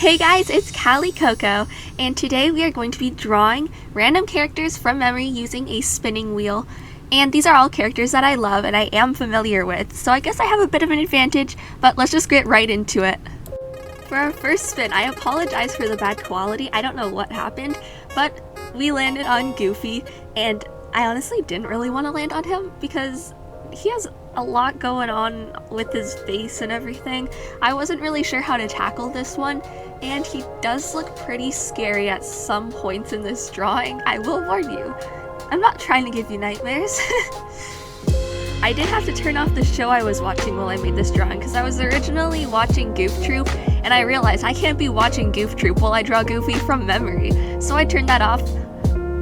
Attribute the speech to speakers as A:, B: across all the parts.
A: Hey guys, it's Callie Coco, and today we are going to be drawing random characters from memory using a spinning wheel. And these are all characters that I love and I am familiar with, so I guess I have a bit of an advantage, but let's just get right into it. For our first spin, I apologize for the bad quality. I don't know what happened, but we landed on Goofy, and I honestly didn't really want to land on him because he has a lot going on with his face and everything. I wasn't really sure how to tackle this one, and he does look pretty scary at some points in this drawing. I will warn you, I'm not trying to give you nightmares. I did have to turn off the show I was watching while I made this drawing because I was originally watching Goof Troop, and I realized I can't be watching Goof Troop while I draw Goofy from memory, so I turned that off.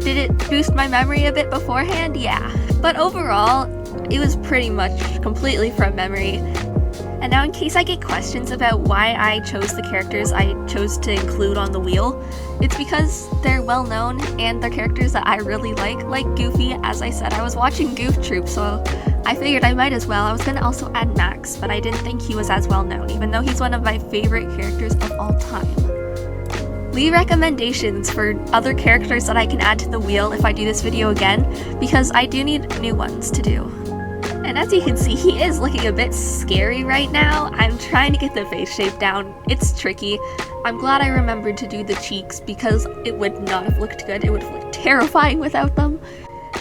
A: Did it boost my memory a bit beforehand? Yeah. But overall, it was pretty much completely from memory. And now in case I get questions about why I chose the characters I chose to include on the wheel, it's because they're well known and they're characters that I really like Goofy. As I said, I was watching Goof Troop, so I figured I might as well. I was going to also add Max, but I didn't think he was as well known, even though he's one of my favorite characters of all time. Leave recommendations for other characters that I can add to the wheel if I do this video again, because I do need new ones to do. And as you can see, he is looking a bit scary right now. I'm trying to get the face shape down. It's tricky. I'm glad I remembered to do the cheeks because it would not have looked good. It would have looked terrifying without them.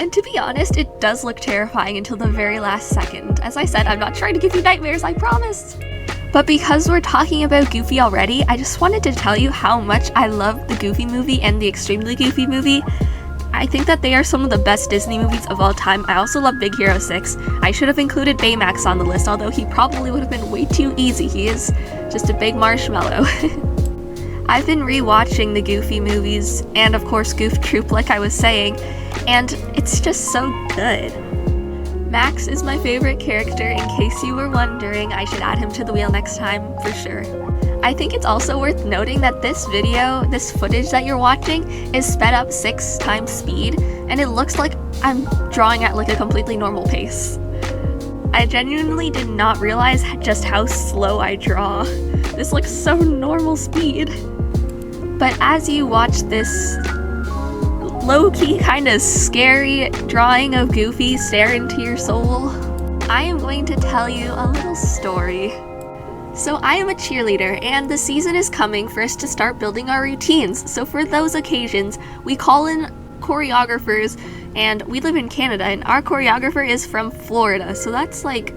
A: And to be honest, it does look terrifying until the very last second. As I said, I'm not trying to give you nightmares, I promise. But because we're talking about Goofy already, I just wanted to tell you how much I love the Goofy movie and the Extremely Goofy movie. I think that they are some of the best Disney movies of all time. I also love Big Hero 6. I should have included Baymax on the list, although he probably would have been way too easy. He is just a big marshmallow. I've been rewatching the Goofy movies and of course Goof Troop like I was saying, and it's just so good. Max is my favorite character. In case you were wondering, I should add him to the wheel next time for sure. I think it's also worth noting that this footage that you're watching is sped up 6 times speed, and it looks like I'm drawing at like a completely normal pace. I genuinely did not realize just how slow I draw. This looks so normal speed. But as you watch this low-key kind of scary drawing of Goofy stare into your soul, I am going to tell you a little story. So I am a cheerleader, and the season is coming for us to start building our routines. So for those occasions, we call in choreographers, and we live in Canada, and our choreographer is from Florida, so that's like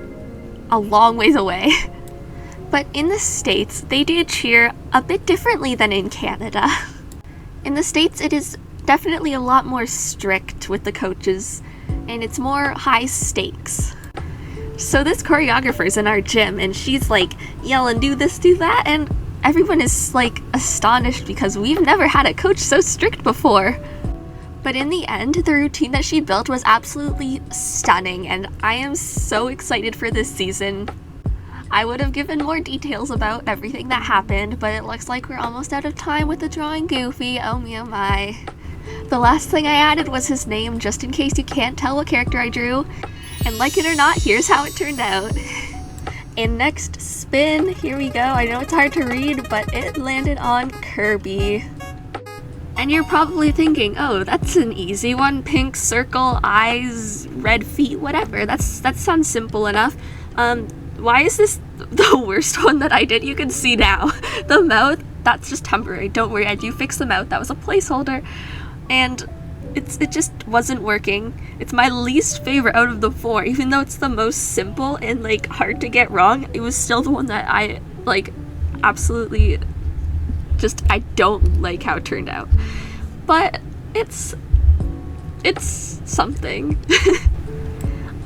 A: a long ways away. But in the States, they do cheer a bit differently than in Canada. In the States, it is definitely a lot more strict with the coaches, and it's more high stakes. So this choreographer's in our gym, and she's like yelling, do this, do that, and everyone is like astonished because we've never had a coach so strict before. But in the end, the routine that she built was absolutely stunning, and I am so excited for this season. I would have given more details about everything that happened, but it looks like we're almost out of time with the drawing Goofy. Oh me oh my. The last thing I added was his name, just in case you can't tell what character I drew. And like it or not, here's how it turned out. And next spin, here we go. I know it's hard to read, but it landed on Kirby. And you're probably thinking, oh, that's an easy one. Pink circle, eyes, red feet, whatever. That sounds simple enough. Why is this the worst one that I did? You can see now. The mouth, that's just temporary. Don't worry, I do fix the mouth. That was a placeholder. And it just wasn't working. It's my least favorite out of the 4, even though it's the most simple and like hard to get wrong. It was still the one that I like absolutely just, I don't like how it turned out. But it's something.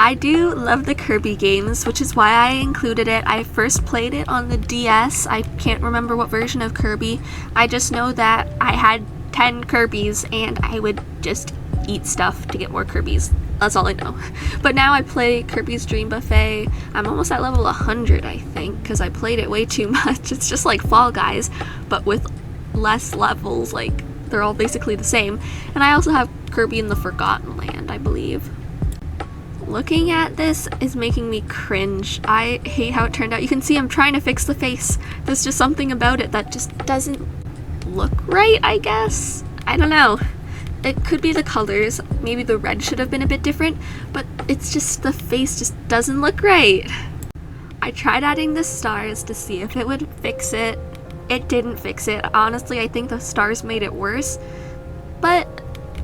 A: I do love the Kirby games, which is why I included it. I first played it on the DS. I can't remember what version of Kirby. I just know that I had 10 Kirbys and I would just eat stuff to get more Kirbys. That's all I know. But now I play Kirby's Dream Buffet. I'm almost at level 100, I think, because I played it way too much. It's just like Fall Guys, but with less levels. Like, they're all basically the same. And I also have Kirby in the Forgotten Land, I believe. Looking at this is making me cringe. I hate how it turned out. You can see I'm trying to fix the face. There's just something about it that just doesn't look right, I guess. I don't know. It could be the colors. Maybe the red should have been a bit different, but it's just the face just doesn't look right. I tried adding the stars to see if it would fix it. It didn't fix it. Honestly, I think the stars made it worse, but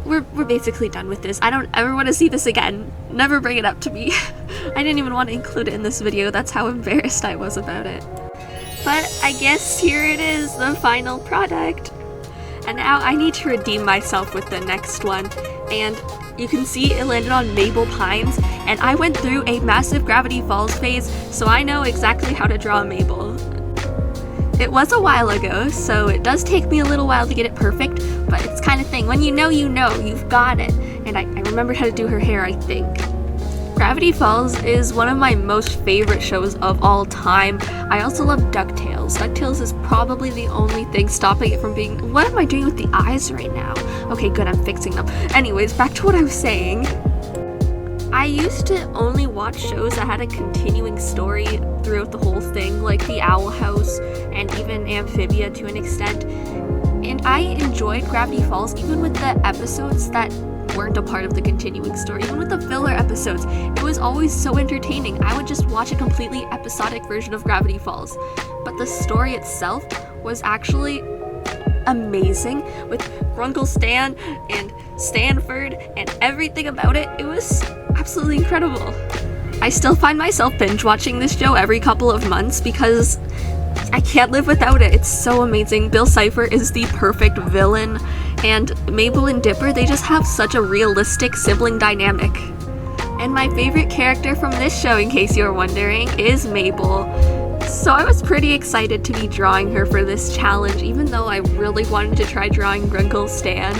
A: we're basically done with this. I don't ever want to see this again. Never bring it up to me. I didn't even want to include it in this video. That's how embarrassed I was about it. But I guess here it is, the final product. And now I need to redeem myself with the next one. And you can see it landed on Mabel Pines, and I went through a massive Gravity Falls phase, so I know exactly how to draw Mabel. It was a while ago, so it does take me a little while to get it perfect, but it's kind of thing. When you know, you've got it. And I remembered how to do her hair, I think. Gravity Falls is one of my most favorite shows of all time. I also love DuckTales. DuckTales is probably the only thing stopping it from being... What am I doing with the eyes right now? Okay, good, I'm fixing them. Anyways, back to what I was saying. I used to only watch shows that had a continuing story throughout the whole thing, like The Owl House and even Amphibia to an extent. And I enjoyed Gravity Falls even with the episodes that weren't a part of the continuing story. Even with the filler episodes, it was always so entertaining. I would just watch a completely episodic version of Gravity Falls. But the story itself was actually amazing, with Grunkle Stan and Stanford and everything about it. It was absolutely incredible. I still find myself binge watching this show every couple of months because I can't live without it. It's so amazing. Bill Cipher is the perfect villain, and Mabel and Dipper, they just have such a realistic sibling dynamic. And my favorite character from this show, in case you're wondering, is Mabel. So I was pretty excited to be drawing her for this challenge, even though I really wanted to try drawing Grunkle Stan.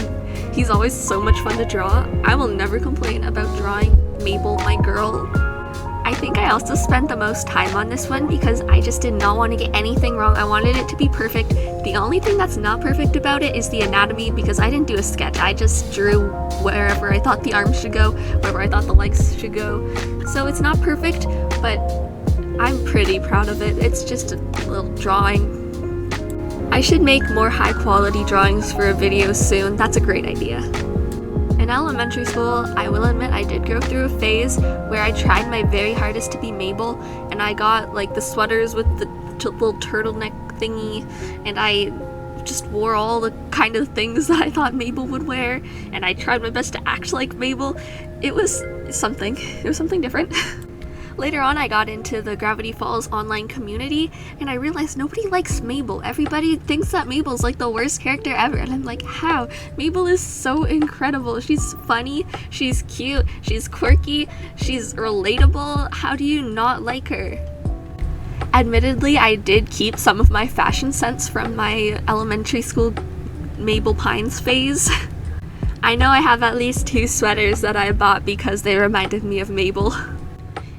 A: He's always so much fun to draw. I will never complain about drawing Mabel, my girl. I think I also spent the most time on this one because I just did not want to get anything wrong. I wanted it to be perfect. The only thing that's not perfect about it is the anatomy, because I didn't do a sketch. I just drew wherever I thought the arms should go, wherever I thought the legs should go. So it's not perfect, but I'm pretty proud of it. It's just a little drawing. I should make more high quality drawings for a video soon. That's a great idea. In elementary school, I will admit I did go through a phase where I tried my very hardest to be Mabel, and I got like the sweaters with the little turtleneck thingy, and I just wore all the kind of things that I thought Mabel would wear, and I tried my best to act like Mabel. It was something different. Later on, I got into the Gravity Falls online community, and I realized nobody likes Mabel. Everybody thinks that Mabel's like the worst character ever, and I'm like, how? Mabel is so incredible. She's funny, she's cute, she's quirky, she's relatable. How do you not like her? Admittedly, I did keep some of my fashion sense from my elementary school Mabel Pines phase. I know I have at least 2 sweaters that I bought because they reminded me of Mabel.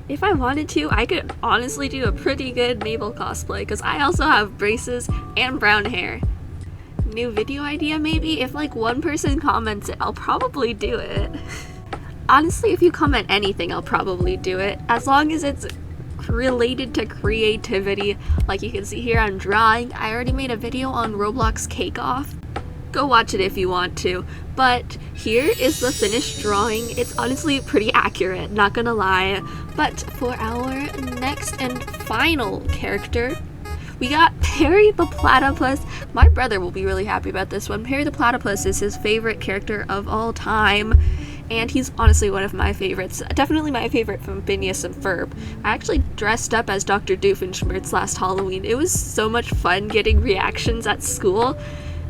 A: If I wanted to, I could honestly do a pretty good Mabel cosplay, because I also have braces and brown hair. New video idea maybe? If like one person comments it, I'll probably do it. Honestly, if you comment anything, I'll probably do it, as long as it's related to creativity. Like you can see here, I'm drawing. I already made a video on Roblox Cake Off. Go watch it if you want to. But here is the finished drawing. It's honestly pretty accurate, not gonna lie. But for our next and final character, we got Perry the Platypus. My brother will be really happy about this one. Perry the Platypus is his favorite character of all time, and he's honestly one of my favorites. Definitely my favorite from Phineas and Ferb. I actually dressed up as Dr. Doofenshmirtz last Halloween. It was so much fun getting reactions at school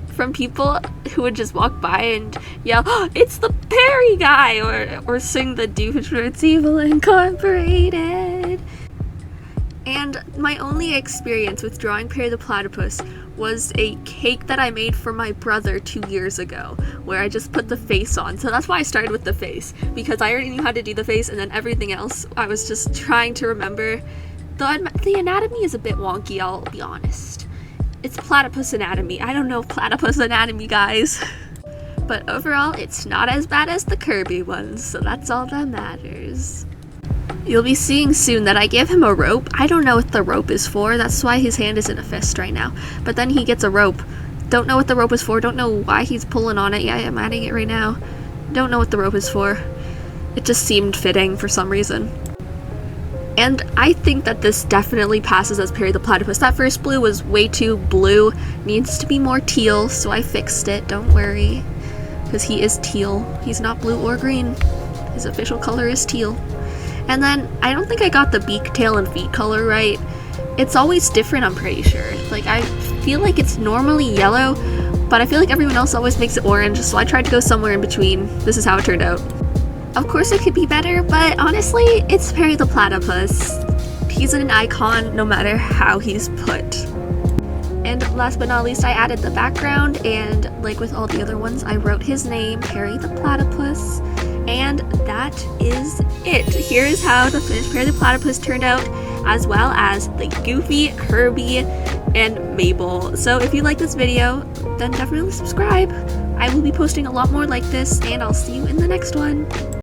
A: from people who would just walk by and yell, "Oh, it's the Perry guy!" or sing the Doofenshmirtz Evil Incorporated. And my only experience with drawing Perry the Platypus was a cake that I made for my brother 2 years ago, where I just put the face on. So that's why I started with the face, because I already knew how to do the face, and then everything else I was just trying to remember. The anatomy is a bit wonky, I'll be honest. It's platypus anatomy. I don't know platypus anatomy, guys. But overall, it's not as bad as the Kirby ones, so that's all that matters. You'll be seeing soon that I gave him a rope. I don't know what the rope is for. That's why his hand is in a fist right now. But then he gets a rope. Don't know what the rope is for. Don't know why he's pulling on it. Yeah, I'm adding it right now. Don't know what the rope is for. It just seemed fitting for some reason. And I think that this definitely passes as Perry the Platypus. That first blue was way too blue. Needs to be more teal, so I fixed it. Don't worry. Because he is teal. He's not blue or green. His official color is teal. And then, I don't think I got the beak, tail, and feet color right. It's always different, I'm pretty sure. Like, I feel like it's normally yellow, but I feel like everyone else always makes it orange, so I tried to go somewhere in between. This is how it turned out. Of course it could be better, but honestly, it's Perry the Platypus. He's an icon no matter how he's put. And last but not least, I added the background, and like with all the other ones, I wrote his name, Perry the Platypus. And that is it. Here is how the finished Perry the Platypus turned out, as well as the Goofy, Herbie, and Mabel. So if you like this video, then definitely subscribe. I will be posting a lot more like this, and I'll see you in the next one.